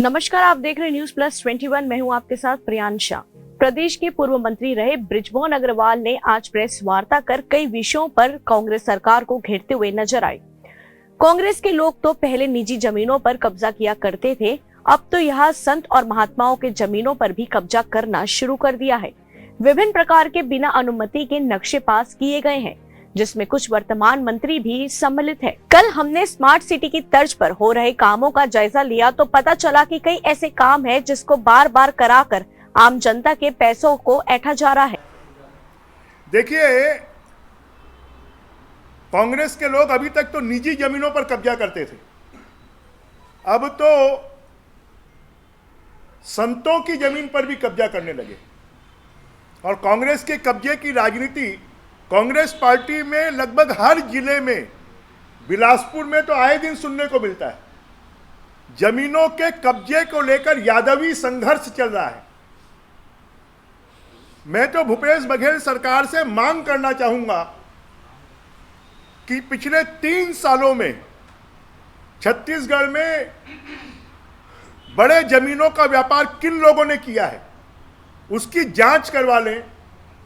नमस्कार, आप देख रहे न्यूज प्लस 21। मैं हूं आपके साथ प्रियांशा। प्रदेश के पूर्व मंत्री रहे बृजमोहन अग्रवाल ने आज प्रेस वार्ता कर कई विषयों पर कांग्रेस सरकार को घेरते हुए नजर आए। कांग्रेस के लोग तो पहले निजी जमीनों पर कब्जा किया करते थे, अब तो यहाँ संत और महात्माओं के जमीनों पर भी कब्जा करना शुरू कर दिया है। विभिन्न प्रकार के बिना अनुमति के नक्शे पास किए गए हैं, जिसमें कुछ वर्तमान मंत्री भी सम्मिलित है। कल हमने स्मार्ट सिटी की तर्ज पर हो रहे कामों का जायजा लिया तो पता चला कि कई ऐसे काम हैं जिसको बार बार कराकर आम जनता के पैसों को ऐंठा जा रहा है। देखिए, कांग्रेस के लोग अभी तक तो निजी जमीनों पर कब्जा करते थे, अब तो संतों की जमीन पर भी कब्जा करने लगे। और कांग्रेस के कब्जे की राजनीति कांग्रेस पार्टी में लगभग हर जिले में, बिलासपुर में तो आए दिन सुनने को मिलता है। जमीनों के कब्जे को लेकर यादवी संघर्ष चल रहा है। मैं तो भूपेश बघेल सरकार से मांग करना चाहूंगा कि पिछले 3 सालों में छत्तीसगढ़ में बड़े जमीनों का व्यापार किन लोगों ने किया है, उसकी जांच करवा लें।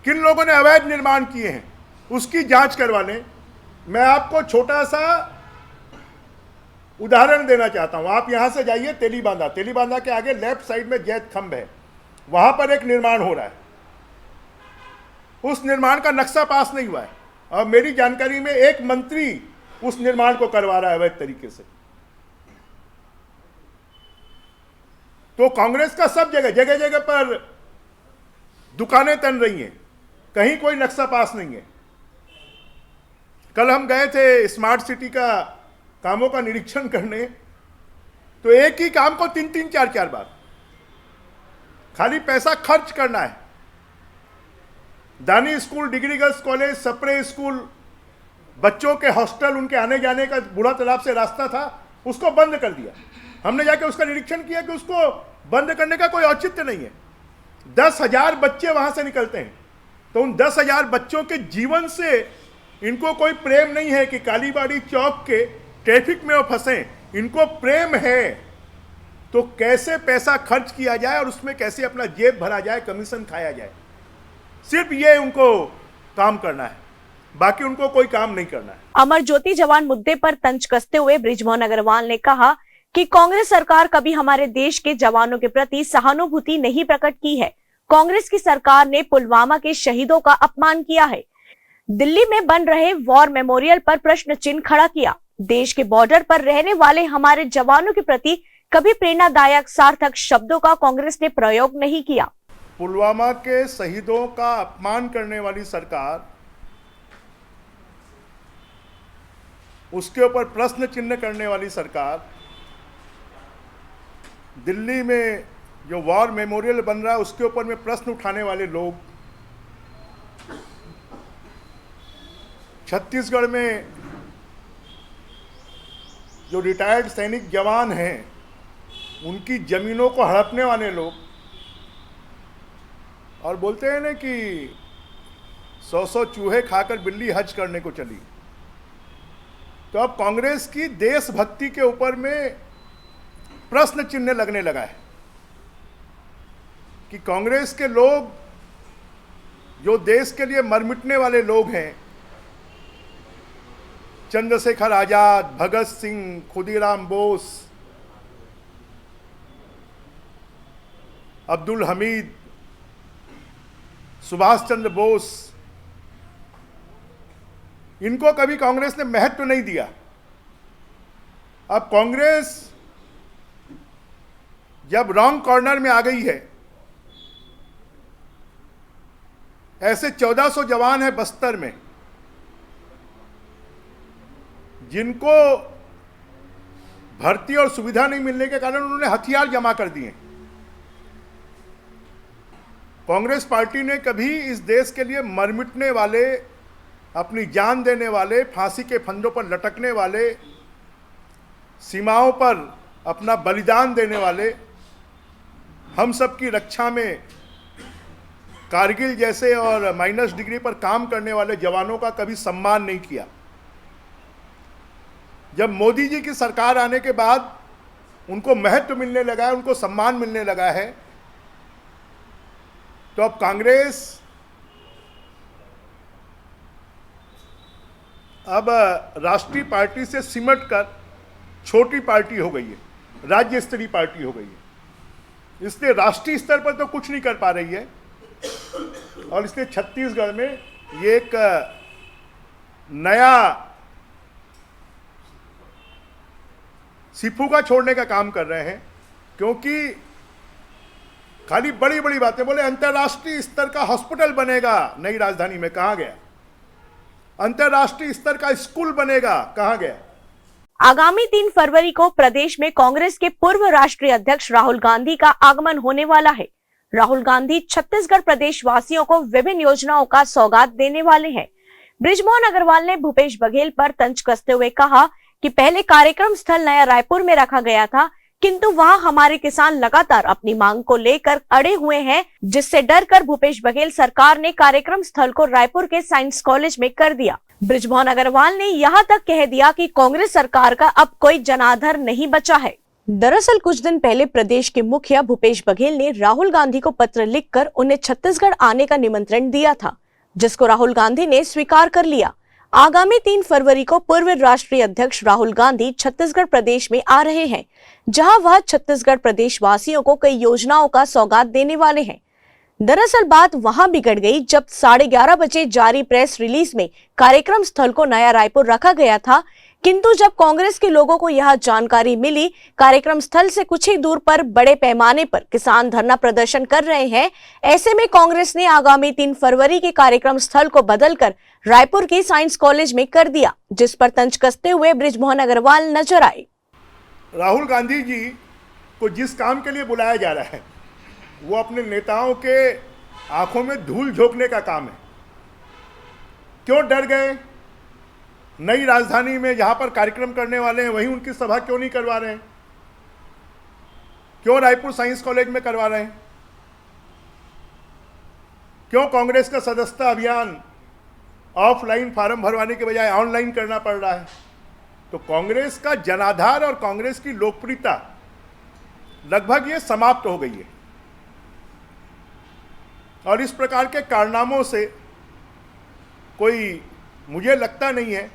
किन लोगों ने अवैध निर्माण किए हैं, उसकी जांच करवा लें। मैं आपको छोटा सा उदाहरण देना चाहता हूं। आप यहां से जाइए तेलीबांधा के आगे लेफ्ट साइड में जैत खंभ है, वहां पर एक निर्माण हो रहा है। उस निर्माण का नक्शा पास नहीं हुआ है और मेरी जानकारी में एक मंत्री उस निर्माण को करवा रहा है अवैध तरीके से। तो कांग्रेस का सब जगह जगह पर दुकानें तन रही हैं, कहीं कोई नक्शा पास नहीं है। कल हम गए थे स्मार्ट सिटी का कामों का निरीक्षण करने, तो एक ही काम को 3-3, 4-4 बार खाली पैसा खर्च करना है। दानी school, degree girls college, Sapre school, बच्चों के हॉस्टल, उनके आने जाने का बूढ़ा तालाब से रास्ता था, उसको बंद कर दिया। हमने जाके उसका निरीक्षण किया कि उसको बंद करने का कोई औचित्य नहीं है। 10,000 बच्चे वहां से निकलते हैं, तो उन 10,000 बच्चों के जीवन से इनको कोई प्रेम नहीं है कि कालीबाड़ी चौक के ट्रैफिक में वो फंसे। इनको प्रेम है तो कैसे पैसा खर्च किया जाए और उसमें कैसे अपना जेब भरा जाए, कमीशन खाया जाए, सिर्फ ये उनको काम करना है, बाकी उनको कोई काम नहीं करना है। अमर ज्योति जवान मुद्दे पर तंज कसते हुए बृजमोहन अग्रवाल ने कहा कि कांग्रेस सरकार कभी हमारे देश के जवानों के प्रति सहानुभूति नहीं प्रकट की है। कांग्रेस की सरकार ने पुलवामा के शहीदों का अपमान किया है। दिल्ली में बन रहे वॉर मेमोरियल पर प्रश्न चिन्ह खड़ा किया। देश के बॉर्डर पर रहने वाले हमारे जवानों के प्रति कभी प्रेरणादायक सार्थक शब्दों का कांग्रेस ने प्रयोग नहीं किया। पुलवामा के शहीदों का अपमान करने वाली सरकार, उसके ऊपर प्रश्न चिन्ह करने वाली सरकार, दिल्ली में जो वॉर मेमोरियल बन रहा है उसके ऊपर में प्रश्न उठाने वाले लोग, छत्तीसगढ़ में जो रिटायर्ड सैनिक जवान हैं उनकी जमीनों को हड़पने वाले लोग, और बोलते हैं ना कि 100 चूहे खाकर बिल्ली हज करने को चली। तो अब कांग्रेस की देशभक्ति के ऊपर में प्रश्न चिन्ह लगने लगा है कि कांग्रेस के लोग जो देश के लिए मर मिटने वाले लोग हैं, चंद्रशेखर आजाद, भगत सिंह, खुदीराम बोस, अब्दुल हमीद, सुभाष चंद्र बोस, इनको कभी कांग्रेस ने महत्व नहीं दिया। अब कांग्रेस जब रॉन्ग कॉर्नर में आ गई है, ऐसे 1400 जवान हैं बस्तर में जिनको भर्ती और सुविधा नहीं मिलने के कारण उन्होंने हथियार जमा कर दिए। कांग्रेस पार्टी ने कभी इस देश के लिए मर मिटने वाले, अपनी जान देने वाले, फांसी के फंदों पर लटकने वाले, सीमाओं पर अपना बलिदान देने वाले, हम सब की रक्षा में कारगिल जैसे और माइनस डिग्री पर काम करने वाले जवानों का कभी सम्मान नहीं किया। जब मोदी जी की सरकार आने के बाद उनको महत्व मिलने लगा है, उनको सम्मान मिलने लगा है। तो अब कांग्रेस अब राष्ट्रीय पार्टी से सिमट कर छोटी पार्टी हो गई है, राज्य स्तरीय पार्टी हो गई है। इसलिए राष्ट्रीय स्तर पर तो कुछ नहीं कर पा रही है, और इसलिए छत्तीसगढ़ में ये एक नया सिफुगा छोड़ने का काम कर रहे हैं। क्योंकि खाली बड़ी बड़ी बातें बोले, अंतर्राष्ट्रीय स्तर का हॉस्पिटल बनेगा नई राजधानी में, कहाँ गया? अंतर्राष्ट्रीय स्तर का स्कूल बनेगा, कहाँ गया? आगामी 3 फरवरी को प्रदेश में कांग्रेस के पूर्व राष्ट्रीय अध्यक्ष राहुल गांधी का आगमन होने वाला है। राहुल गांधी छत्तीसगढ़ प्रदेश वासियों को विभिन्न योजनाओं का सौगात देने वाले हैं। बृजमोहन अग्रवाल ने भूपेश बघेल पर तंज कसते हुए कहा कि पहले कार्यक्रम स्थल नया रायपुर में रखा गया था, किंतु वहां हमारे किसान लगातार अपनी मांग को लेकर अड़े हुए हैं, जिससे डर कर भूपेश बघेल सरकार ने कार्यक्रम स्थल को रायपुर के साइंस कॉलेज में कर दिया। बृजमोहन अग्रवाल ने यहां तक कह दिया कि कांग्रेस सरकार का अब कोई जनाधार नहीं बचा है। दरअसल कुछ दिन पहले प्रदेश के मुखिया भूपेश बघेल ने राहुल गांधी को पत्र लिखकर उन्हें छत्तीसगढ़ आने का निमंत्रण दिया था, जिसको राहुल गांधी ने स्वीकार कर लिया। आगामी 3 फरवरी को पूर्व राष्ट्रीय अध्यक्ष राहुल गांधी छत्तीसगढ़ प्रदेश में आ रहे हैं, जहां वह छत्तीसगढ़ प्रदेश वासियों को कई योजनाओं का सौगात देने वाले हैं। दरअसल बात वहां बिगड़ गई जब 11:30 बजे जारी प्रेस रिलीज में कार्यक्रम स्थल को नया रायपुर रखा गया था, किंतु जब कांग्रेस के लोगों को यह जानकारी मिली कार्यक्रम स्थल से कुछ ही दूर पर बड़े पैमाने पर किसान धरना प्रदर्शन कर रहे हैं, ऐसे में कांग्रेस ने आगामी 3 फरवरी के कार्यक्रम स्थल को बदलकर रायपुर के साइंस कॉलेज में कर दिया, जिस पर तंज कसते हुए बृजमोहन अग्रवाल नजर आए। राहुल गांधी जी को जिस काम के लिए बुलाया जा रहा है वो अपने नेताओं के आंखों में धूल झोंकने का काम है। क्यों डर गए? नई राजधानी में जहां पर कार्यक्रम करने वाले हैं वहीं उनकी सभा क्यों नहीं करवा रहे हैं? क्यों रायपुर साइंस कॉलेज में करवा रहे हैं? क्यों कांग्रेस का सदस्यता अभियान ऑफलाइन फॉर्म भरवाने के बजाय ऑनलाइन करना पड़ रहा है? तो कांग्रेस का जनाधार और कांग्रेस की लोकप्रियता लगभग ये समाप्त हो गई है, और इस प्रकार के कारनामों से कोई, मुझे लगता नहीं है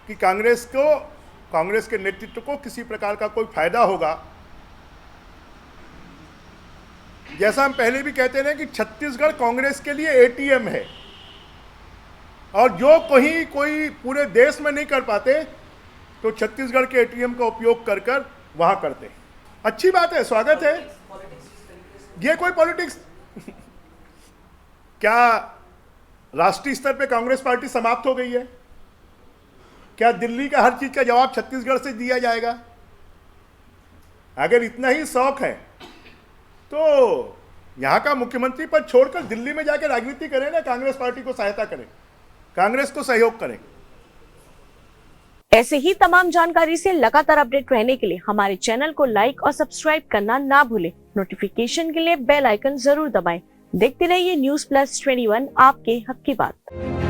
कि कांग्रेस के नेतृत्व को किसी प्रकार का कोई फायदा होगा। जैसा हम पहले भी कहते रहे कि छत्तीसगढ़ कांग्रेस के लिए एटीएम है, और जो कोई पूरे देश में नहीं कर पाते तो छत्तीसगढ़ के एटीएम का उपयोग कर वहां करते हैं। अच्छी बात है, स्वागत है। ये कोई पॉलिटिक्स क्या राष्ट्रीय स्तर पे कांग्रेस पार्टी समाप्त हो गई है? क्या दिल्ली का हर चीज का जवाब छत्तीसगढ़ से दिया जाएगा? अगर इतना ही शौक है तो यहां का मुख्यमंत्री पद छोड़कर दिल्ली में जाकर राजनीति करें ना, कांग्रेस पार्टी को सहायता करें, कांग्रेस को सहयोग करें। ऐसे ही तमाम जानकारी से लगातार अपडेट रहने के लिए हमारे चैनल को लाइक और सब्सक्राइब करना ना भूलें। नोटिफिकेशन के लिए बेल आइकन जरूर दबाएं। देखते रहिए न्यूज़ प्लस 21, आपके हक की बात।